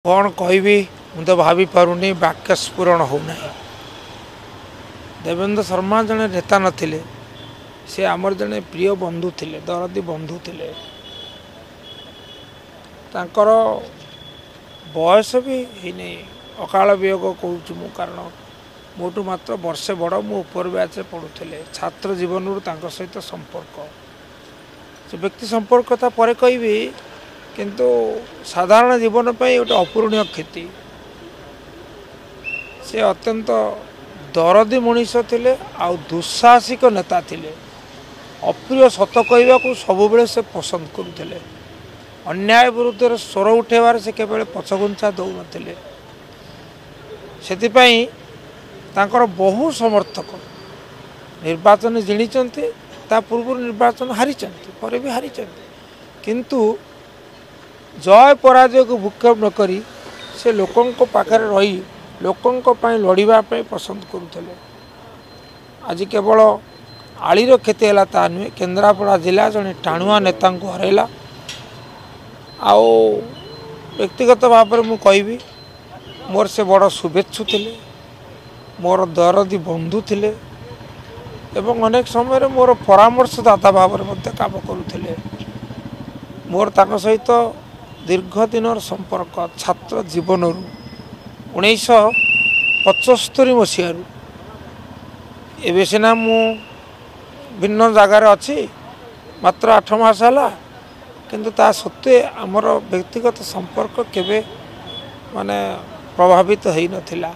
कौन कहबी मु तो भाभी पारुनी वाक्य स्फुरण होना। देवेंद्र शर्मा जड़े नेता नथिले, से आमर जड़े प्रिय बंधु थिले, दरदी बंधु थिले। तांकर बयस भी है अकाल वियोग कहूँ मु, कारण मोटू मात्र वर्षे बड़ मु उपर बैच पढ़ुले। छात्र जीवन सहित संपर्क से व्यक्ति संपर्क था पर कहबी, किंतु साधारण जीवन पर गोटे अपूरणीय क्षति। से अत्यंत दरदी मनीष थिले, आ दुस्साहसिक नेता थिले। अप्रिय सत कहवा को सब बेले से पसंद करुले। अन्याय विरुद्ध स्वर उठेबार से केवल पछगुंचा दौ नथिले। सेतिपई तांकर बहु समर्थक निर्वाचन जिणिचंती, ता पूर्व निर्वाचन हारिचंती, पर भी हारिचंती, किंतु जय पराजय को भूक्षेप नक से लोकों पाखे रही लोकों पाई लड़िबा पसंद करुले। आज केवल आलीर क्षति है ता नुहे, केन्द्रापड़ा जिला जड़े टाणुआ नेता को हरैला। आओ व्यक्तिगत भाव में मुझे मोर से बड़ शुभेच्छु थिले, मोर दरदी बंधु थिले, एवं अनेक समय मोर परामर्शदाता भाव में काम करुले। मोर ताक सहित दीर्घ दिन संपर्क छात्र जीवन 1975 मसीह एवं सीना मु भिन्न जगार अच्छी मात्र 8 मास है, किंतु ता सत्वे आमर व्यक्तिगत संपर्क केवे माने प्रभावित हो नथिला।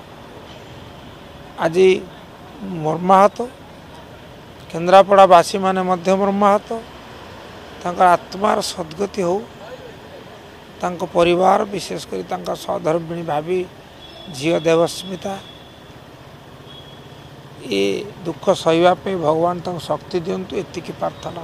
आज मर्माहत केन्द्रापड़ावासी माने मध्य मर्माहत। तांकर आत्मार सद्गति हो, तांको परिवार विशेषकर तांका सहधर्मिणी भाभी झील देवस्मिता ये दुख सहिबा पे भगवान तक शक्ति दिंतु, एतिकी प्रार्थना।